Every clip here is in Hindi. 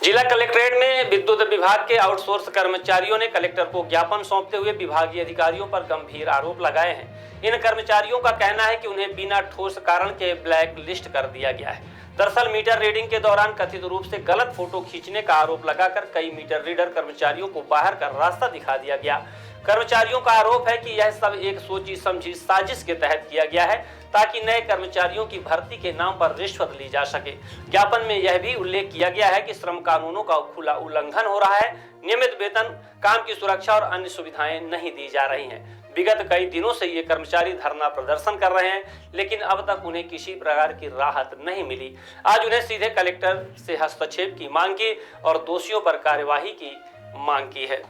जिला कलेक्ट्रेट में विद्युत विभाग के आउटसोर्स कर्मचारियों ने कलेक्टर को ज्ञापन सौंपते हुए विभागीय अधिकारियों पर गंभीर आरोप लगाए हैं। इन कर्मचारियों का कहना है कि उन्हें बिना ठोस कारण के ब्लैक लिस्ट कर दिया गया है। दरअसल मीटर रीडिंग के दौरान कथित रूप से गलत फोटो खींचने का आरोप लगाकर कई मीटर रीडर कर्मचारियों को बाहर का रास्ता दिखा दिया गया। कर्मचारियों का आरोप है कि यह सब एक सोची समझी साजिश के तहत किया गया है ताकि नए कर्मचारियों की भर्ती के नाम पर रिश्वत ली जा सके। ज्ञापन में यह भी उल्लेख किया गया है कि श्रम कानूनों का खुला उल्लंघन हो रहा है, नियमित वेतन, काम की सुरक्षा और अन्य सुविधाएं नहीं दी जा रही हैं। विगत कई दिनों से ये कर्मचारी धरना प्रदर्शन कर रहे हैं, लेकिन अब तक उन्हें किसी प्रकार की राहत नहीं मिली। आज उन्हें सीधे कलेक्टर से हस्तक्षेप की मांग की और दोषियों पर कार्यवाही की मांग की है।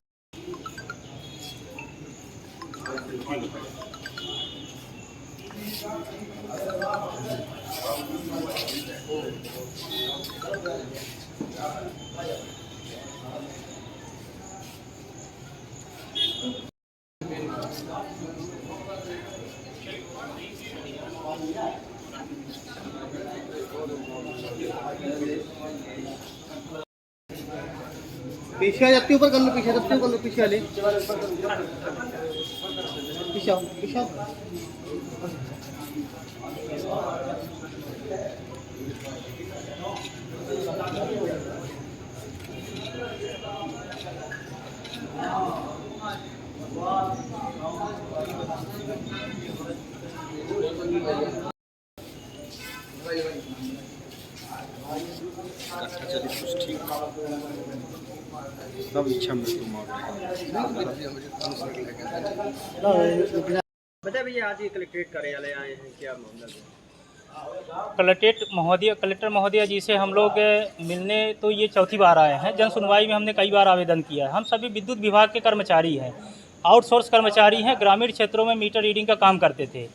पीछे आ जाती ऊपर कर लो, पीछे सबसे कर लो, पीछे वाले पीछे आओ, पीछे आओ। सब इच्छा मृत्यु बता भैया, आज ये कलेक्ट्रेट कार्यालय आए हैं, क्या मामला है? कलेक्टर महोदय जी से हम लोग मिलने तो ये चौथी बार आए हैं। जन सुनवाई में हमने कई बार आवेदन किया है। हम सभी विद्युत विभाग के कर्मचारी हैं, आउटसोर्स कर्मचारी हैं, ग्रामीण क्षेत्रों में मीटर रीडिंग का काम करते थे।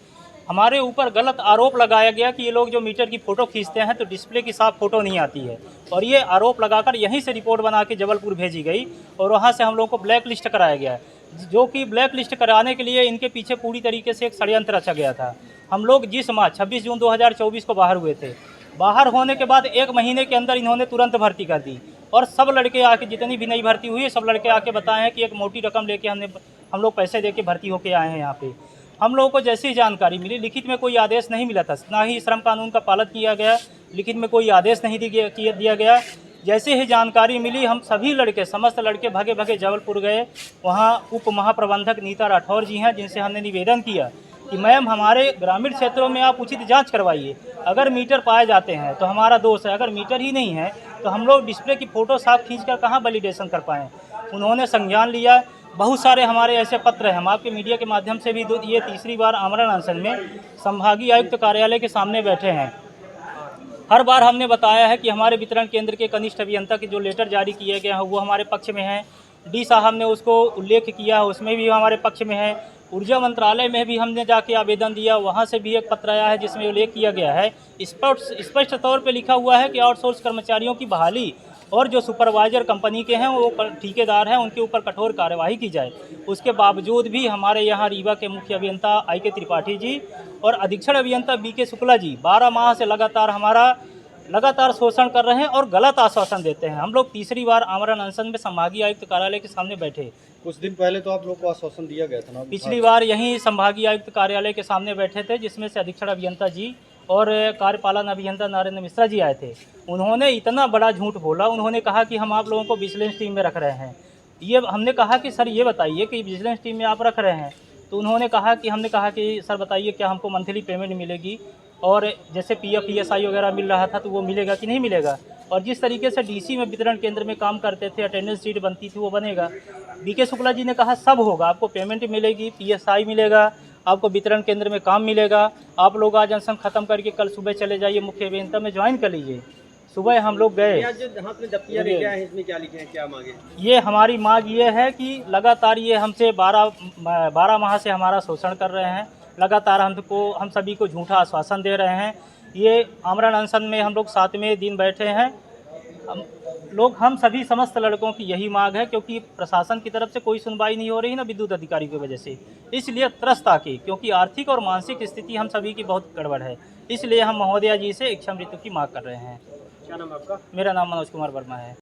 हमारे ऊपर गलत आरोप लगाया गया कि ये लोग जो मीटर की फ़ोटो खींचते हैं तो डिस्प्ले की साफ फ़ोटो नहीं आती है, और ये आरोप लगाकर यहीं से रिपोर्ट बना के जबलपुर भेजी गई और वहाँ से हम लोग को ब्लैक लिस्ट कराया गया, जो कि ब्लैक लिस्ट कराने के लिए इनके पीछे पूरी तरीके से एक षड्यंत्र रचा गया था। हम लोग जिस माह 26 जून 2024 को बाहर हुए थे, बाहर होने के बाद 1 महीने के अंदर इन्होंने तुरंत भर्ती कर दी और सब लड़के आके, जितनी भी नई भर्ती हुई है, सब लड़के आके बताए हैं कि एक मोटी रकम लेके हम लोग पैसे दे के भर्ती होके आए हैं यहाँ पे। हम लोगों को जैसी ही जानकारी मिली, लिखित में कोई आदेश नहीं मिला था, ना ही श्रम कानून का पालन किया गया, लिखित में कोई आदेश नहीं दिया गया। जैसे ही जानकारी मिली, हम सभी लड़के, समस्त लड़के भगे भगे जबलपुर गए। वहाँ उप महाप्रबंधक नीता राठौर जी हैं, जिनसे हमने निवेदन किया कि मैम, हमारे ग्रामीण क्षेत्रों में आप उचित जांच करवाइए। अगर मीटर पाए जाते हैं तो हमारा दोष है, अगर मीटर ही नहीं है तो हम लोग डिस्प्ले की फ़ोटो साफ खींचकर कहाँ वैलिडेशन कर पाएँ। उन्होंने संज्ञान लिया। बहुत सारे हमारे ऐसे पत्र हैं, हम आपके मीडिया के माध्यम से भी ये तीसरी बार आमरण अनशन में संभागीय आयुक्त कार्यालय के सामने बैठे हैं। हर बार हमने बताया है कि हमारे वितरण केंद्र के कनिष्ठ अभियंता के जो लेटर जारी किए गए हैं वो हमारे पक्ष में हैं। डी साहब ने उसको उल्लेख किया, उसमें भी हमारे पक्ष में है। ऊर्जा मंत्रालय में भी हमने जाके आवेदन दिया, वहाँ से भी एक पत्र आया है जिसमें उल्लेख किया गया है। स्पष्ट तौर पर लिखा हुआ है कि आउटसोर्स कर्मचारियों की बहाली और जो सुपरवाइजर कंपनी के हैं, वो ठेकेदार हैं, उनके ऊपर कठोर कार्यवाही की जाए। उसके बावजूद भी हमारे यहाँ रीवा के मुख्य अभियंता IK त्रिपाठी जी और अधीक्षण अभियंता BK शुक्ला जी 12 माह से लगातार शोषण कर रहे हैं और गलत आश्वासन देते हैं। हम लोग तीसरी बार आमरण अनशन में संभागीय आयुक्त कार्यालय के सामने बैठे। कुछ दिन पहले तो आप लोग को आश्वासन दिया गया था ना? पिछली बार यहीं संभागीय आयुक्त कार्यालय के सामने बैठे थे, जिसमें से अधीक्षण अभियंता जी और कार्यपालन अभियंता नरेंद्र मिश्रा जी आए थे। उन्होंने इतना बड़ा झूठ बोला। उन्होंने कहा कि हम आप लोगों को विजिलेंस टीम में रख रहे हैं। ये हमने कहा कि सर ये बताइए कि विजिलेंस टीम में आप रख रहे हैं, तो हमने कहा कि सर बताइए क्या हमको मंथली पेमेंट मिलेगी, और जैसे PF PSI वगैरह मिल रहा था तो वो मिलेगा कि नहीं मिलेगा, और जिस तरीके से DC में वितरण केंद्र में काम करते थे, अटेंडेंस शीट बनती थी, वो बनेगा। BK शुक्ला जी ने कहा सब होगा, आपको पेमेंट मिलेगी, PSI मिलेगा, आपको वितरण केंद्र में काम मिलेगा। आप लोग आज अनशन खत्म करके कल सुबह चले जाइए, मुख्य अभियंता में ज्वाइन कर लीजिए। सुबह हम लोग गए। हाथ में दफ्तिया लेके आए हैं, इसमें क्या लिखे हैं, क्या मांगे? ये हमारी मांग ये है कि लगातार ये हमसे 12 माह से हमारा शोषण कर रहे हैं। लगातार हम सभी को झूठा आश्वासन दे रहे हैं। ये आमरण अनशन में हम लोग 7वें दिन बैठे हैं। हम सभी समस्त लड़कों की यही मांग है, क्योंकि प्रशासन की तरफ से कोई सुनवाई नहीं हो रही ना विद्युत अधिकारी की वजह से, इसलिए त्रस्त आके, क्योंकि आर्थिक और मानसिक स्थिति हम सभी की बहुत गड़बड़ है, इसलिए हम महोदया जी से इच्छा मृत्यु की मांग कर रहे हैं। क्या नाम आपका? मेरा नाम मनोज कुमार वर्मा है।